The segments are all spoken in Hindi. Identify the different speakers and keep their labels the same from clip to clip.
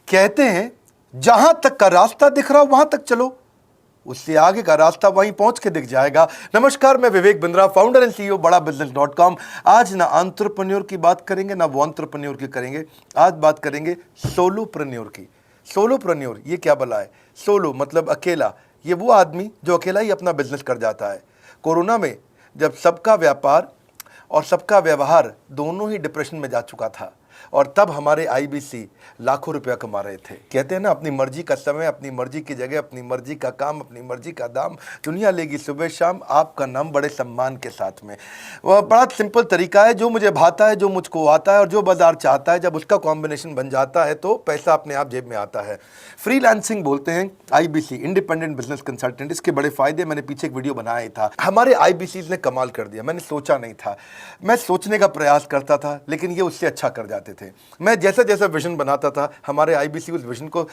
Speaker 1: कहते हैं जहां तक का रास्ता दिख रहा हो वहां तक चलो, उससे आगे का रास्ता वहीं पहुंच के दिख जाएगा। नमस्कार, मैं Vivek Bindra, founder and CEO बड़ा बिजनेस.com। आज ना एंटरप्रेन्योर की बात करेंगे ना वो एंटरप्रेन्योर की करेंगे, आज बात करेंगे सोलोप्रेन्योर की। सोलोप्रेन्योर ये क्या भला है? सोलो मतलब अकेला, ये वो आदमी जो अकेला ही अपना बिजनेस कर जाता है। कोरोना में जब सबका व्यापार और सबका व्यवहार दोनों ही डिप्रेशन में जा चुका था, और तब हमारे आईबीसी लाखों रुपया कमा रहे थे। कहते हैं ना, अपनी मर्जी का समय, अपनी मर्जी की जगह, अपनी मर्जी का काम, अपनी मर्जी का दाम, दुनिया लेगी सुबह शाम आपका नाम बड़े सम्मान के साथ में। वह बड़ा सिंपल तरीका है, जो मुझे भाता है, जो मुझको आता है और जो बाजार चाहता है, जब उसका कॉम्बिनेशन बन जाता है तो पैसा अपने आप जेब में आता है। फ्रीलांसिंग बोलते हैं आईबीसी, इंडिपेंडेंट बिजनेस कंसल्टेंट। इसके बड़े फायदे मैंने पीछे एक वीडियो बनाया था। हमारे आईबीसी ने कमाल कर दिया, मैंने सोचा नहीं था। मैं सोचने का प्रयास करता था लेकिन ये उससे अच्छा कर जाते थे। मैं जैसा जैसा विजन बनाता था, हमारे आईबीसी उस विजन को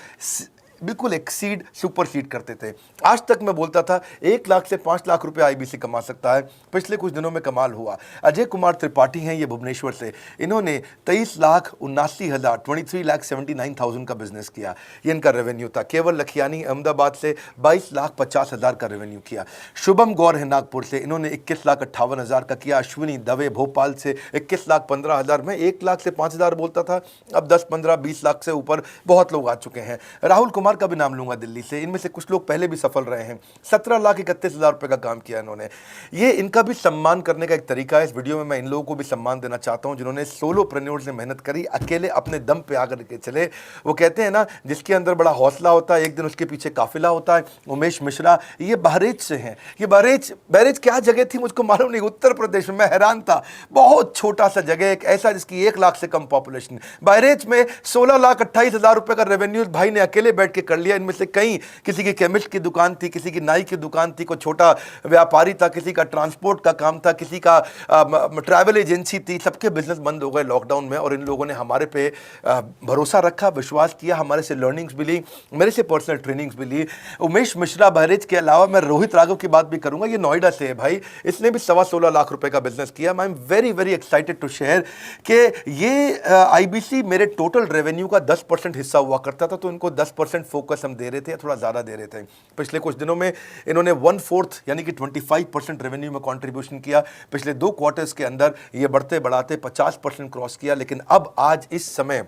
Speaker 1: बिल्कुल एक्सीड सुपरसीड करते थे। आज तक मैं बोलता था 1 लाख से 5 लाख रुपए आईबीसी कमा सकता है। पिछले कुछ दिनों में कमाल हुआ। अजय कुमार त्रिपाठी हैं ये भुवनेश्वर से, इन्होंने 23,79,000 23,79,000 का बिजनेस किया। ये इनका रेवेन्यू था। केवल लखियानी अहमदाबाद से 22,50,000 का रेवेन्यू किया। शुभम गौर है नागपुर से, इन्होंने 21,58,000 का किया। अश्विनी दवे भोपाल से 21,15,000। मैं 1 लाख से 5,000 बोलता था, अब 10, 15, 20 लाख से ऊपर बहुत लोग आ चुके हैं। राहुल कुमार का भी नाम लूंगा दिल्ली से, इनमें से कुछ लोग पहले भी सफल रहे हैं। 17,31,000 रुपए का काम किया इन्होंने। ये इनका भी सम्मान करने का एक तरीका है। इस वीडियो में मैं इन लोगों को भी सम्मान देना चाहता हूं जिन्होंने सोलोप्रेन्योर से मेहनत करी, अकेले अपने दम पे आकर के चले। वो कहते हैं ना, जिसके अंदर बड़ा हौसला होता है एक दिन उसके पीछे काफिला होता है। उमेश मिश्रा ये बहरेच से हैं। ये बहरेच क्या जगह थी मुझको मालूम नहीं, उत्तर प्रदेश में। मैं हैरान था, बहुत छोटा सा जगह, एक ऐसा जिसकी 1 लाख से कम पॉपुलेशन। बहरेच में 16,28,000 रुपए का रेवेन्यू भाई ने अकेले बैठ के कर लिया। इनमें से कई, किसी की केमिस्ट की दुकान थी, किसी की नाई की दुकान थी, कोई छोटा व्यापारी था, किसी का ट्रांसपोर्ट का काम था, किसी का ट्रैवल एजेंसी थी। सबके बिजनेस बंद हो गए लॉकडाउन में, और इन लोगों ने हमारे पे भरोसा रखा, विश्वास किया, हमारे से लर्निंग्स भी ली, मेरे से पर्सनल ट्रेनिंग्स भी ली। उमेश मिश्रा बहरेज के अलावा मैं रोहित राघव की बात भी करूंगा, ये नोएडा से है भाई। इसने भी 16.25 लाख रुपए का बिजनेस किया। I am very very excited to share कि ये आईबीसी मेरे टोटल रेवेन्यू का 10% हिस्सा हुआ करता था, तो इनको 10% फोकस हम दे रहे थे, थोड़ा ज़्यादा दे रहे थे। पिछले कुछ दिनों में इन्होंने 1/4 यानी कि 25% रेवेन्यू में कंट्रीब्यूशन किया। पिछले 2 क्वार्टर्स के अंदर ये बढ़ते बढ़ाते 50% क्रॉस किया। लेकिन अब आज इस समय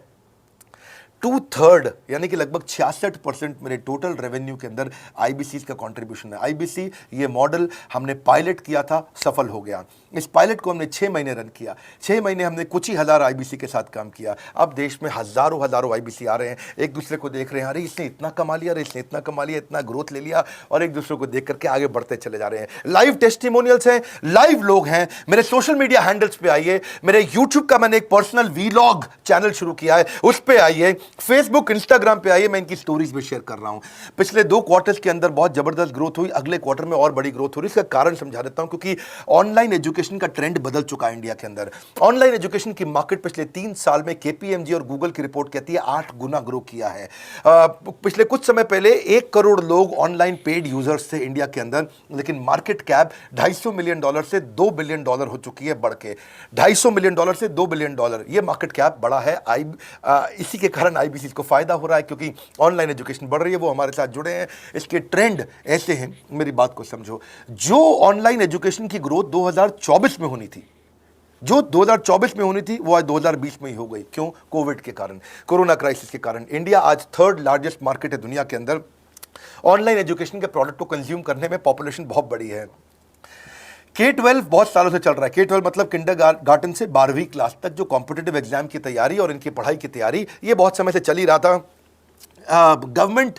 Speaker 1: 2/3 यानी कि लगभग 66% मेरे टोटल रेवेन्यू के अंदर आईबीसी का कंट्रीब्यूशन है। आईबीसी ये मॉडल हमने पायलट किया था, सफल हो गया। इस पायलट को हमने 6 महीने रन किया। 6 महीने हमने कुछ ही हज़ार आईबीसी के साथ काम किया। अब देश में हज़ारों आईबीसी आ रहे हैं, एक दूसरे को देख रहे हैं, अरे इसने इतना कमा लिया, अरे इसने इतना कमा लिया, इतना ग्रोथ ले लिया, और एक दूसरे को देख करके आगे बढ़ते चले जा रहे हैं। लाइव टेस्टिमोनियल्स हैं, लाइव लोग हैं। मेरे सोशल मीडिया हैंडल्स पे आइए, मेरे यूट्यूब का मैंने एक पर्सनल वीलॉग चैनल शुरू किया है, उस पर आइए, फेसबुक इंस्टाग्राम पे आइए, मैं इनकी स्टोरीज भी शेयर कर रहा हूं। पिछले 2 क्वार्टर्स के अंदर बहुत जबरदस्त ग्रोथ हुई, अगले क्वार्टर में और बड़ी ग्रोथ हो रही है। इसका कारण समझा देता हूं, क्योंकि ऑनलाइन एजुकेशन का ट्रेंड बदल चुका है इंडिया के अंदर। ऑनलाइन एजुकेशन की मार्केट पिछले 3 साल में केपीएमजी और गूगल की रिपोर्ट कहती है 8 गुना ग्रो किया है। पिछले कुछ समय पहले 1 करोड़ लोग ऑनलाइन पेड यूजर्स थे इंडिया के अंदर, लेकिन मार्केट कैप $250 मिलियन से $2 बिलियन हो चुकी है, बढ़ के $250 मिलियन से $2 बिलियन। ये मार्केट कैप बढ़ा है। इसी के कारण आईबीसी को फायदा हो रहा है, क्योंकि ऑनलाइन एजुकेशन बढ़ रही है, वो हमारे साथ जुड़े हैं। इसके ट्रेंड ऐसे हैं, मेरी बात को समझो। जो ऑनलाइन एजुकेशन की ग्रोथ 2024 में होनी थी, जो 2024 में होनी थी, वो आज 2020 में ही हो गई। क्यों? कोविड के कारण, कोरोना क्राइसिस के कारण। इंडिया आज 3rd लार्जेस्ट मार्केट है दुनिया के अंदर। ऑनलाइन एजुकेशन के प्रोडक्ट को कंज्यूम करने में पॉपुलेशन बहुत बड़ी है। K-12 बहुत सालों से चल रहा है। K-12 मतलब किंडरगार्टन से 12वीं क्लास तक, जो कॉम्पिटिटिव एग्जाम की तैयारी और इनकी पढ़ाई की तैयारी, ये बहुत समय से चल ही रहा था। गवर्नमेंट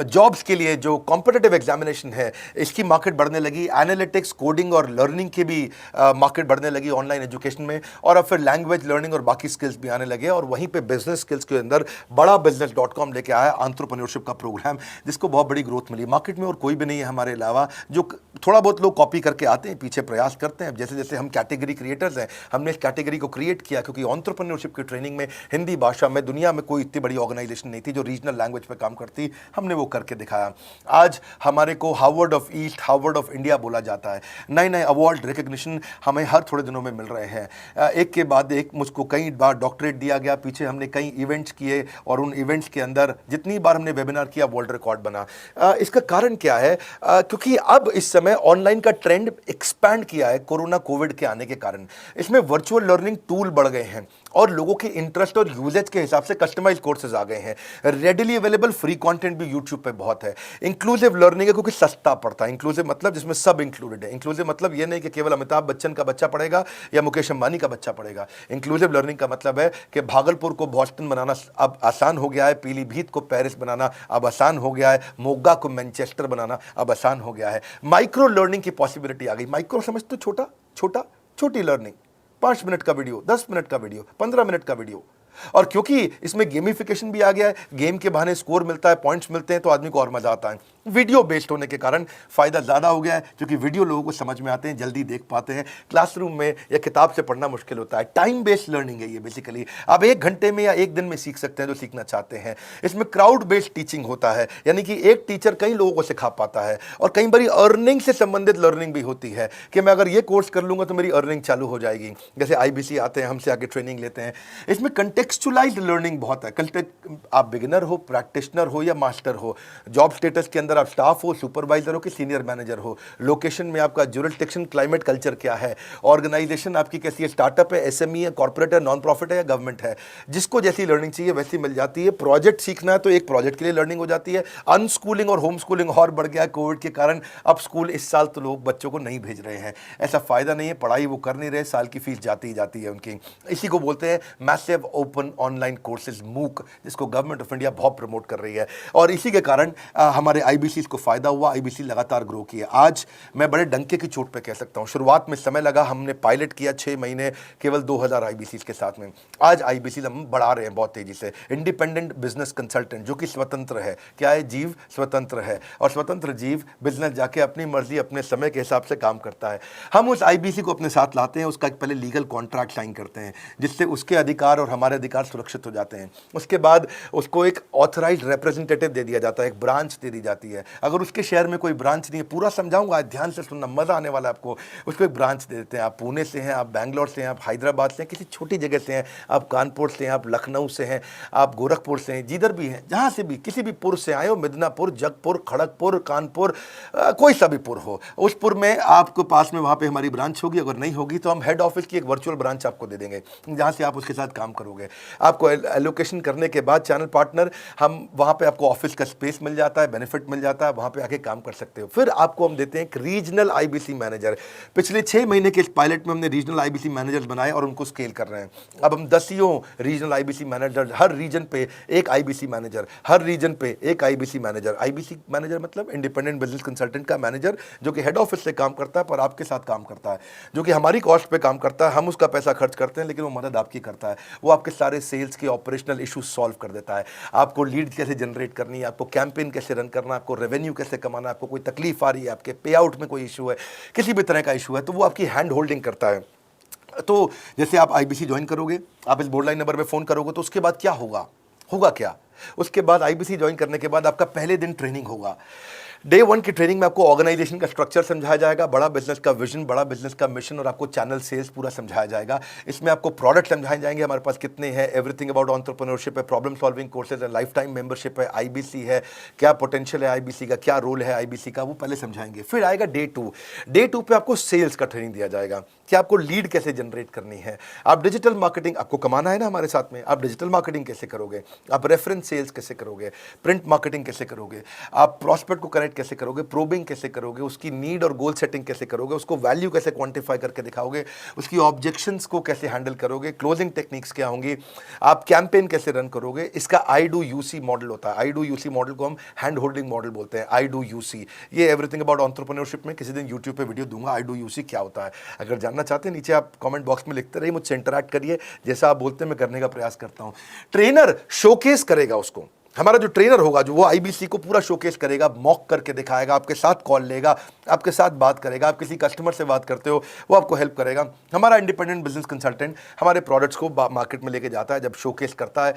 Speaker 1: जॉब्स के लिए जो कॉम्पिटिटिव एग्जामिनेशन है, इसकी मार्केट बढ़ने लगी। एनालिटिक्स, कोडिंग और लर्निंग की भी मार्केट बढ़ने लगी ऑनलाइन एजुकेशन में। और अब फिर लैंग्वेज लर्निंग और बाकी स्किल्स भी आने लगे, और वहीं पे बिजनेस स्किल्स के अंदर बड़ा बिजनेस.com लेके आया एंटरप्रेन्योरशिप का प्रोग्राम, जिसको बहुत बड़ी ग्रोथ मिली। मार्केट में और कोई भी नहीं है हमारे अलावा, जो थोड़ा बहुत लोग कॉपी करके आते हैं, पीछे प्रयास करते हैं। जैसे जैसे हम कैटेगरी क्रिएटर्स हैं, हमने इस कैटेगरी को क्रिएट किया, क्योंकि एंटरप्रेन्योरशिप की ट्रेनिंग में हिंदी भाषा में दुनिया में कोई इतनी बड़ी ऑर्गेनाइजेशन नहीं थी जो रीजनल रीजनल लैंग्वेज पे काम करती, हमने वो करके दिखाया। आज हमारे को Harvard of east, Harvard of India बोला जाता है। नए नए अवार्ड रिकग्निशन हमें हर थोड़े दिनों में मिल रहे हैं, एक के बाद एक। मुझको कई बार डॉक्टरेट दिया गया, पीछे हमने कई इवेंट्स किए और उन इवेंट्स के अंदर जितनी बार हमने वेबिनार किया वर्ल्ड रिकॉर्ड बना। इसका कारण क्या है? क्योंकि अब इस समय ऑनलाइन का ट्रेंड एक्सपैंड किया है कोरोना कोविड के आने के कारण। इसमें वर्चुअल लर्निंग टूल बढ़ गए हैं और लोगों के इंटरेस्ट और यूजेज के हिसाब से कस्टमाइज कोर्सेज आ गए हैं। रेडिली अवेलेबल फ्री कंटेंट भी यूट्यूब पे बहुत है। इंक्लूसिव लर्निंग है क्योंकि सस्ता पड़ता है। इंक्लूसिव मतलब जिसमें सब इंक्लूडेड है। इंक्लूसिव मतलब ये नहीं कि केवल अमिताभ बच्चन का बच्चा पढ़ेगा या मुकेश अंबानी का बच्चा पढ़ेगा। इंक्लूसिव लर्निंग का मतलब है कि भागलपुर को बॉस्टन बनाना अब आसान हो गया है, पीलीभीत को पेरिस बनाना अब आसान हो गया है, मोगा को मैनचेस्टर बनाना अब आसान हो गया है। माइक्रो लर्निंग की पॉसिबिलिटी आ गई। माइक्रो समझ तो छोटी लर्निंग, 5 मिनट का वीडियो, 10 मिनट का वीडियो, 15 मिनट का वीडियो। और क्योंकि इसमें गेमिफिकेशन भी आ गया है, गेम के बहाने स्कोर मिलता है, पॉइंट्स मिलते हैं, तो आदमी को और मजा आता है। वीडियो बेस्ड होने के कारण फायदा ज्यादा हो गया है, क्योंकि वीडियो लोगों को समझ में आते हैं, जल्दी देख पाते हैं। क्लासरूम में या किताब से पढ़ना मुश्किल होता है। टाइम बेस्ड लर्निंग है ये बेसिकली। आप 1 घंटे में या 1 दिन में सीख सकते हैं जो सीखना चाहते हैं। इसमें क्राउड बेस्ड टीचिंग होता है, यानी कि एक टीचर कई लोगों को सिखा पाता है। और कई बार अर्निंग से संबंधित लर्निंग भी होती है कि मैं अगर ये कोर्स कर लूंगा तो मेरी अर्निंग चालू हो जाएगी। जैसे IBC आते हैं, हमसे आके ट्रेनिंग लेते हैं। इसमें कंटेक्चुअलाइज्ड लर्निंग बहुत है। आप बिगिनर हो, प्रैक्टिशनर हो या मास्टर हो, जॉब स्टेटस के अंदर आप स्टाफ हो, सुपरवाइजर हो कि सीनियर मैनेजर हो, लोकेशन में आपका जुरिस्डिक्शन, क्लाइमेट, कल्चर क्या है, ऑर्गेनाइजेशन आपकी कैसी है, स्टार्टअप है, SME है, कॉर्पोरेट है, नॉन प्रॉफिट है या गवर्नमेंट है, जिसको जैसी लर्निंग चाहिए वैसी मिल जाती है। प्रोजेक्ट सीखना है तो एक प्रोजेक्ट के लिए लर्निंग हो जाती है। अनस्कूलिंग और होम स्कूलिंग और बढ़ गया है कोविड के कारण। अब स्कूल इस साल तो लोग बच्चों को नहीं भेज रहे हैं। ऐसा फायदा नहीं है, पढ़ाई वो कर नहीं रहे, साल की फीस जाती ही जाती है उनकी। इसी को बोलते हैं मैसिव ओपन ऑनलाइन कोर्सेज, मूक, जिसको गवर्नमेंट ऑफ इंडिया बहुत प्रमोट कर रही है। और इसी के कारण हमारे IBC को फायदा हुआ। IBC लगातार ग्रो किया। आज मैं बड़े डंके की चोट पे कह सकता हूं, शुरुआत में समय लगा, हमने पायलट किया 6 महीने केवल 2000 IBC के साथ में। आज IBC हम बढ़ा रहे हैं बहुत तेजी से। इंडिपेंडेंट बिजनेस कंसल्टेंट, जो कि स्वतंत्र है। क्या है? जीव स्वतंत्र है। और स्वतंत्र जीव बिजनेस जाके अपनी मर्जी, अपने समय के हिसाब से काम करता है। हम उस IBC को अपने साथ लाते हैं, उसका पहले लीगल कॉन्ट्रैक्ट साइन करते हैं, जिससे उसके अधिकार और हमारे अधिकार सुरक्षित हो जाते हैं। उसके बाद उसको एक ऑथराइज्ड रिप्रेजेंटेटिव दे दिया जाता है, एक ब्रांच दे दी जाती है। अगर उसके शहर में कोई ब्रांच नहीं है, पूरा समझाऊंगा, ध्यान से सुनना, मजा आने वाला है आपको। उसको एक ब्रांच दे देते हैं। आप पुणे से हैं, आप बैंगलोर से हैं, आप हैदराबाद से हैं, किसी छोटी जगह से हैं, आप कानपुर से हैं, आप लखनऊ से हैं, आप गोरखपुर से हैं, जिधर भी हैं, जहाँ से भी, किसी भी पुर से आए हो, मिदनापुर, जगपुर, खड़गपुर, कानपुर, कोई सा भी पुर हो, उस पुर में आपके पास में वहाँ पे हमारी ब्रांच होगी। अगर नहीं होगी तो हम हेड ऑफिस की एक वर्चुअल ब्रांच आपको दे देंगे, जहाँ से आप उसके साथ काम करोगे। आपको एलोकेशन करने के बाद चैनल पार्टनर, हम वहाँ पे आपको ऑफिस का स्पेस मिल जाता है, बेनिफिट मिल जाता है, वहाँ पे आके काम कर सकते हो। फिर आपको हम देते हैं एक रीजनल IBC मैनेजर। पिछले 6 महीने के इस पायलट में हमने रीजनल IBC मैनेजर्स बनाए और उनको स्केल कर रहे हैं। अब हम 10 रीजनल IBC मैनेजर, हर रीजन पे एक IBC मैनेजर, हर रीजन पे एक IBC मैनेजर। IBC मैनेजर मतलब इंडिपेंडेंट बिजनेस कंसल्टेंट का मैनेजर, जो कि हेड ऑफिस से काम करता है पर आपके साथ काम करता है, जो कि हमारी कॉस्ट पे काम करता है। हम उसका पैसा खर्च करते हैं, लेकिन वो मदद आपकी करता है। वो आपके सारे सेल्स के ऑपरेशनल इशूज सॉल्व कर देता है। आपको लीड कैसे जनरेट करनी है, आपको कैंपेन कैसे रन करना है, आपको रेवेन्यू कैसे कमाना है, आपको कोई तकलीफ आ रही है, आपके पे आउट में कोई इशू है, किसी भी तरह का इशू है, तो वो आपकी हैंड होल्डिंग करता है। तो जैसे आप IBC ज्वाइन करोगे, आप इस बोर्ड लाइन नंबर पे फोन करोगे, तो उसके बाद क्या होगा? क्या उसके बाद IBC ज्वाइन करने के बाद आपका पहले दिन ट्रेनिंग होगा। डे 1 की ट्रेनिंग में आपको ऑर्गेनाइजेशन का स्ट्रक्चर समझाया जाएगा, बड़ा बिजनेस का विजन, बड़ा बिजनेस का मिशन, और आपको चैनल सेल्स पूरा समझाया जाएगा। इसमें आपको प्रोडक्ट समझाए जाएंगे, हमारे पास कितने हैं, एवरीथिंग अबाउट एंटरप्रेन्योरशिप है, प्रॉब्लम सॉल्विंग कोर्सेज है, लाइफ टाइम मेंबरशिप है, IBC है, क्या पोटेंशियल है IBC का, क्या रोल है IBC का, वो पहले समझाएंगे। फिर आएगा डे 2। डे 2 पे आपको सेल्स का ट्रेनिंग दिया जाएगा कि आपको लीड कैसे जनरेट करनी है। आप डिजिटल मार्केटिंग, आपको कमाना है ना हमारे साथ में, आप डिजिटल मार्केटिंग कैसे करोगे, आप रेफरेंस सेल्स कैसे करोगे, प्रिंट मार्केटिंग कैसे करोगे, आप प्रॉस्पेक्ट को कनेक्ट कैसे करोगे, प्रोबिंग कैसे करोगे, उसकी नीड और गोल सेटिंग कैसे करोगे, उसको वैल्यू कैसे क्वांटिफाई करके दिखाओगे, उसकी ऑब्जेक्शंस को कैसे हैंडल करोगे, क्लोजिंग टेक्निक्स क्या होंगी, आप कैंपेन कैसे रन करोगे। इसका I do UC मॉडल होता है। I do UC मॉडल को हम हैंड होल्डिंग मॉडल बोलते हैं। I do UC, ये एवरीथिंग अबाउट एंटरप्रेन्योरशिप में किसी दिन यूट्यूब पे वीडियो दूंगा, I do UC क्या होता है। अगर जानना चाहते हैं, नीचे आप कमेंट बॉक्स में लिखते रहिए, मुझसे इंटरैक्ट करिए, जैसा आप बोलते हैं मैं करने का प्रयास करता हूं। ट्रेनर शोकेस करेगा उसको हमारा जो ट्रेनर होगा जो वो आईबीसी को पूरा शोकेस करेगा, मॉक करके दिखाएगा, आपके साथ कॉल लेगा, आपके साथ बात करेगा, आप किसी कस्टमर से बात करते हो वो आपको हेल्प करेगा। हमारा इंडिपेंडेंट बिजनेस कंसल्टेंट हमारे प्रोडक्ट्स को मार्केट में लेके जाता है, जब शोकेस करता है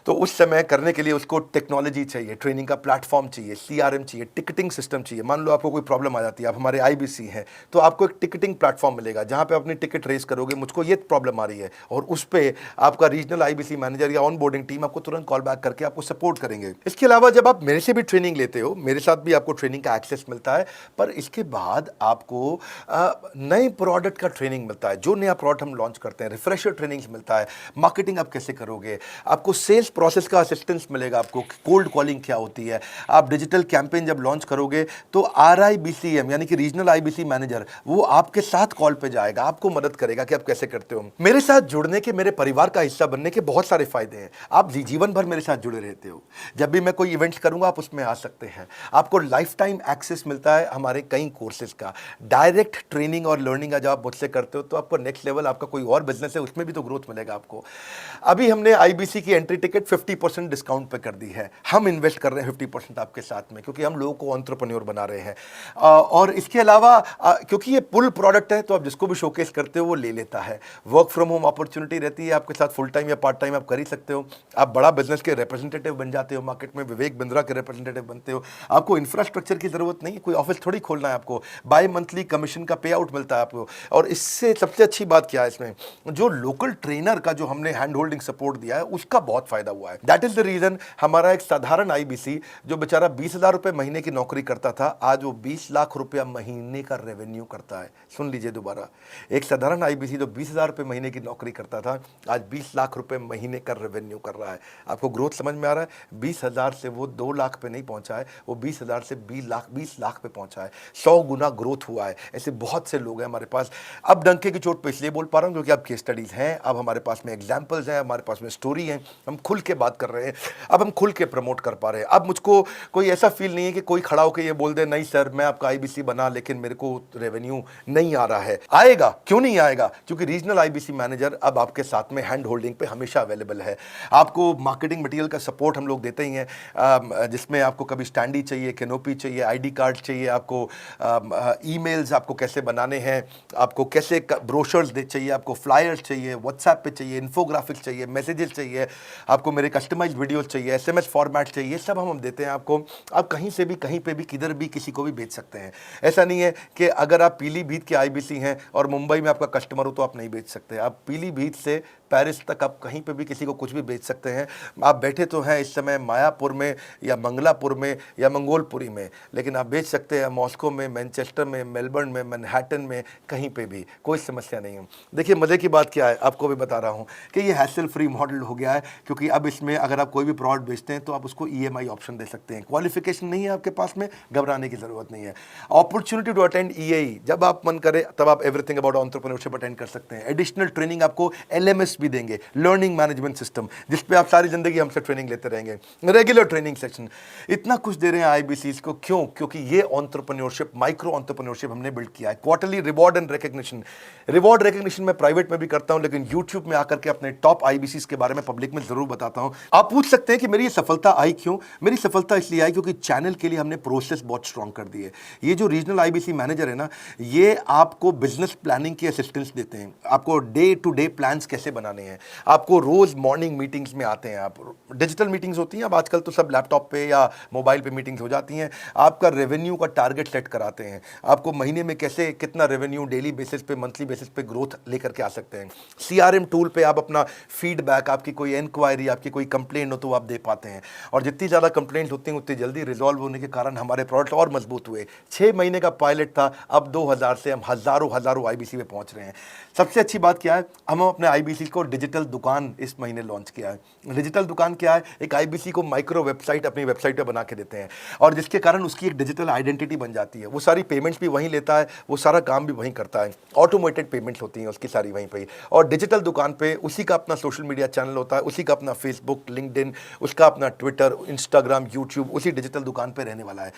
Speaker 1: तो उस समय करने के लिए उसको टेक्नोलॉजी चाहिए, ट्रेनिंग का प्लेटफॉर्म चाहिए, सीआरएम चाहिए, टिकटिंग सिस्टम चाहिए। मान लो आपको कोई प्रॉब्लम आ जाती है, आप हमारे आईबीसी हैं, तो आपको एक टिकटिंग प्लेटफॉर्म मिलेगा जहां पे अपनी टिकट रेस करोगे, मुझको ये प्रॉब्लम आ रही है, और उस पर आपका रीजनल आईबीसी मैनेजर या ऑन बोर्डिंग टीम आपको तुरंत कॉल बैक करके आपको सपोर्ट करेंगे। इसके अलावा जब आप मेरे से भी ट्रेनिंग लेते हो, मेरे साथ भी आपको ट्रेनिंग का एक्सेस मिलता है, पर इसके बाद आपको नए प्रोडक्ट का ट्रेनिंग मिलता है। जो नया प्रोडक्ट हम लॉन्च करते हैं, रिफ्रेशर ट्रेनिंग मिलता है, मार्केटिंग आप कैसे करोगे, आपको सेल्स प्रोसेस का असिस्टेंस मिलेगा, आपको कोल्ड कॉलिंग क्या होती है, आप डिजिटल कैंपेन जब लॉन्च करोगे तो RIBCM यानी कि रीजनल आईबीसी मैनेजर वो आपके साथ कॉल पे जाएगा, आपको मदद करेगा कि आप कैसे करते हो। मेरे साथ जुड़ने के, मेरे परिवार का हिस्सा बनने के बहुत सारे फायदे हैं। आप जीवन भर मेरे साथ जुड़े रहते हो, जब भी मैं कोई इवेंट्स करूंगा आप उसमें आ सकते हैं। आपको लाइफ टाइम एक्सेस मिलता है हमारे कई कोर्सेज का, डायरेक्ट ट्रेनिंग और लर्निंग जब आप मुझसे करते हो तो आपको नेक्स्ट लेवल, आपका कोई और बिजनेस है उसमें भी तो ग्रोथ मिलेगा आपको। अभी हमने आईबीसी की एंट्री टिकट 50% डिस्काउंट पे कर दी है। हम इन्वेस्ट कर रहे हैं 50% आपके साथ में, क्योंकि हम लोगों को एंटरप्रेन्योर बना रहे हैं। और इसके अलावा क्योंकि ये पुल प्रोडक्ट है तो आप जिसको भी शोकेस करते हो वो ले लेता है। वर्क फ्रॉम होम अपॉर्चुनिटी रहती है आपके साथ, फुल टाइम या पार्ट टाइम आप कर ही सकते हो। आप बड़ा बिजनेस के रिप्रेजेंटेटिव बन जाते हो, मार्केट में विवेक बिंद्रा के रिप्रेजेंटेटिव बनते हो। आपको इंफ्रास्ट्रक्चर की जरूरत नहीं है, कोई ऑफिस थोड़ी खोलना है आपको, बाय मंथली कमीशन का पे आउट मिलता है आपको। और इससे सबसे अच्छी बात क्या है, इसमें जो लोकल ट्रेनर का जो हमने हैंड होल्डिंग सपोर्ट दिया है उसका बहुत फायदा हुआ है। दैट इज द रीजन हमारा एक साधारण आईबीसी जो बेचारा 20,000 रुपए महीने की नौकरी करता था, आज वो 20 लाख रुपया महीने का रेवेन्यू करता है। सुन लीजिए दोबारा, एक साधारण आईबीसी जो 20,000 रुपए महीने की नौकरी करता था, आज 20 लाख रुपए महीने का रेवेन्यू कर रहा है। आपको ग्रोथ समझ में आ रहा है? 20,000 से वो 2 लाख पे नहीं पहुंचा है, वो 20,000 से 20 लाख पे पहुंचा है। 100 गुना ग्रोथ हुआ है। ऐसे बहुत से लोग हैं हमारे पास। अब डंके की चोट पे इसलिए बोल पा रहा हूं क्योंकि अब केस स्टडीज हैं, अब हमारे पास में एग्जाम्पल्स हैं, हमारे पास में स्टोरी है, हम खुल के बात कर रहे हैं, अब हम खुल के प्रमोट कर पा रहे हैं। अब मुझको कोई ऐसा फील नहीं है कि कोई खड़ा होकर ये बोल दे नहीं सर मैं आपका आईबीसी बना लेकिन मेरे को रेवेन्यू नहीं आ रहा है। आएगा, क्यों नहीं आएगा? क्योंकि रीजनल आईबीसी मैनेजर अब आपके साथ में हैंड होल्डिंग पे हमेशा अवेलेबल है। आपको मार्केटिंग मटेरियल का सपोर्ट हम लोग देते ही हैं, जिसमें आपको कभी स्टैंडी चाहिए, कैनोपी चाहिए, आईडी कार्ड चाहिए, आपको ईमेल्स आपको कैसे बनाने हैं, आपको कैसे ब्रोशर्स चाहिए, आपको फ्लायर्स चाहिए, व्हाट्सएप पे चाहिए, इन्फोग्राफिक्स चाहिए, मैसेजेस चाहिए, आपको मेरे कस्टमाइज्ड वीडियोस चाहिए, एसएमएस फॉर्मेट चाहिए, सब हम देते हैं आपको। आप कहीं से भी, कहीं पे भी, किधर भी, किसी को भी बेच सकते हैं। ऐसा नहीं है कि अगर आप पीलीभीत के आईबीसी हैं और मुंबई में आपका कस्टमर हो तो आप नहीं बेच सकते। आप पीलीभीत से पेरिस तक आप कहीं पे भी किसी को कुछ भी बेच सकते हैं। आप बैठे तो हैं इस समय मायापुर में या मंगलापुर में या मंगोलपुरी में, लेकिन आप बेच सकते हैं मॉस्को में, मैनचेस्टर में, मेलबर्न में, मैनहट्टन में, कहीं पे भी, कोई समस्या नहीं है। देखिए मज़े की बात क्या है, आपको भी बता रहा हूँ कि ये हैसल फ्री मॉडल हो गया है, क्योंकि अब इसमें अगर आप कोई भी प्रोडक्ट बेचते हैं तो आप उसको EMI ऑप्शन दे सकते हैं। क्वालिफिकेशन नहीं है आपके पास में, घबराने की जरूरत नहीं है। अपॉर्चुनिटी टू अटेंड EAE, जब आप मन करे तब आप एवरीथिंग अबाउट एंटरप्रेन्योरशिप अटेंड कर सकते हैं। एडिशनल ट्रेनिंग आपको LMS भी देंगे, लर्निंग मैनेजमेंट सिस्टम, जिसपे आप सारी जिंदगी हमसे ट्रेनिंग लेते रहेंगे, रेगुलर ट्रेनिंग सेक्शन, इतना कुछ दे रहे हैं आईबीसीज को। क्यों? क्योंकि ये एंटरप्रेन्योरशिप, माइक्रो एंटरप्रेन्योरशिप हमने बिल्ड किया है। Quarterly reward and recognition, reward recognition मैं प्राइवेट में भी करता हूं, लेकिन यूट्यूब में आकर के अपने टॉप आईबीसीज के बारे में पब्लिक में जरूर बताता हूं। आप पूछ सकते हैं कि मेरी ये सफलता आई क्यों? मेरी सफलता इसलिए आई क्योंकि चैनल के लिए हमने प्रोसेस बहुत स्ट्रांग कर दी है। ये जो रीजनल आईबीसी मैनेजर है ना, ये आपको बिजनेस प्लानिंग की असिस्टेंस देते हैं, आपको डे टू डे प्लान्स कैसे बनाने हैं, आपको रोज मॉर्निंग मीटिंग्स में आते हैं। आप डिजिटल मीटिंग्स होती हैं, अब आजकल तो सब लैपटॉप पे या मोबाइल पे मीटिंग्स हो जाती हैं। आपका रेवेन्यू का टारगेट सेट कराते हैं, आपको महीने में कैसे कितना रेवेन्यू डेली बेसिस पे, मंथली बेसिस पे ग्रोथ लेकर के आ सकते हैं। सीआरएम टूल पे आप अपना फीडबैक, आपकी कोई इंक्वायरी, आपकी कोई कंप्लेंट हो तो आप दे पाते हैं, और जितनी ज़्यादा कंप्लेंट होती हैं उतनी जल्दी रिजॉल्व होने के कारण हमारे प्रोडक्ट और मजबूत हुए। 6 महीने का पायलट था, अब 2000 से हम हज़ारों आईबीसी पे पहुंच रहे हैं। सबसे अच्छी बात क्या है, हम अपने आईबीसी को डिजिटल दुकान इस महीने लॉन्च किया है। डिजिटल दुकान क्या है? एक आईबीसी को माइक्रो वेबसाइट अपनी वेबसाइट पे बना के देते हैं, और जिसके कारण उसकी एक डिजिटल आइडेंटिटी बन जाती है। वो सारी पेमेंट्स भी वहीं लेता है, वो सारा काम भी वहीं करता है, ऑटोमेटेड पेमेंट्स होती हैं उसकी सारी वहीं पे। और डिजिटल दुकान पे उसी का अपना सोशल मीडिया चैनल होता है, उसी का अपना फेसबुक, लिंक्डइन, उसका अपना ट्विटर, इंस्टाग्राम, यूट्यूब उसी डिजिटल दुकान पे रहने वाला है।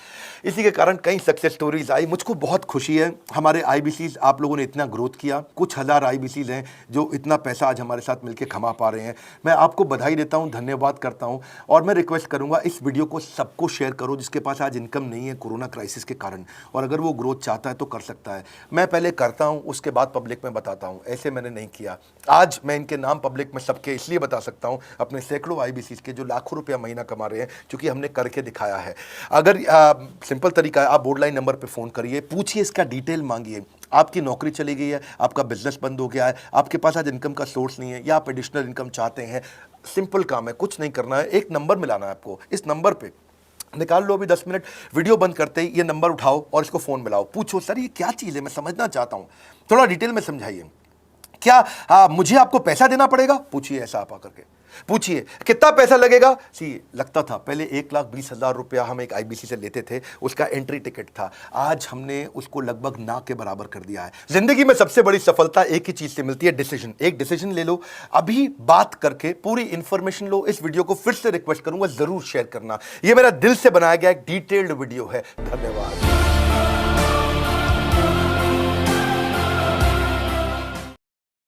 Speaker 1: इसी के कारण कई सक्सेस स्टोरीज आई। मुझको बहुत खुशी है, हमारे आईबीसीज आप लोगों ने इतना ग्रोथ किया। कुछ हज़ार आईबीसीज हैं जो इतना पैसा आज हमारे साथ मिलकर कमा पा रहे हैं। मैं आपको बधाई देता हूं, धन्यवाद करता हूं। और मैं रिक्वेस्ट करूंगा इस वीडियो को सबको शेयर करो जिसके पास आज इनकम नहीं है कोरोना क्राइसिस के कारण, और अगर वो ग्रोथ चाहता है तो कर सकता है। मैं पहले करता हूं, उसके बाद पब्लिक में बताता हूं, ऐसे मैंने नहीं किया। आज मैं इनके नाम पब्लिक में सबके इसलिए बता सकता हूं, अपने सैकड़ों IBCs के जो लाखों रुपया महीना कमा रहे हैं, क्योंकि हमने करके दिखाया है। अगर सिंपल तरीका है, आप बोर्डलाइन नंबर पर फ़ोन करिए, पूछिए, इसका डिटेल मांगिए। आपकी नौकरी चली गई है, आपका बिजनेस बंद हो गया है, आपके पास आज इनकम का सोर्स नहीं है, या आप एडिशनल इनकम चाहते हैं, सिंपल काम है, कुछ नहीं करना है, एक नंबर मिलाना है आपको। इस नंबर पे निकाल लो अभी 10 मिनट, वीडियो बंद करते ही ये नंबर उठाओ और इसको फ़ोन मिलाओ, पूछो सर ये क्या चीज़ है, मैं समझना चाहता हूँ, थोड़ा डिटेल में समझाइए। क्या मुझे आपको पैसा देना पड़ेगा? पूछिए, ऐसा आप आकर के पूछिए। कितना पैसा लगेगा? सी लगता था पहले 1,20,000 रुपया हम एक IBC से लेते थे, उसका एंट्री टिकट था, आज हमने उसको लगभग ना के बराबर कर दिया है। जिंदगी में सबसे बड़ी सफलता एक ही चीज से मिलती है, डिसीजन। एक डिसीजन ले लो, अभी बात करके पूरी इंफॉर्मेशन लो। इस वीडियो को फिर से रिक्वेस्ट करूंगा जरूर शेयर करना, यह मेरा दिल से बनाया गया एक डिटेल्ड वीडियो है। धन्यवाद।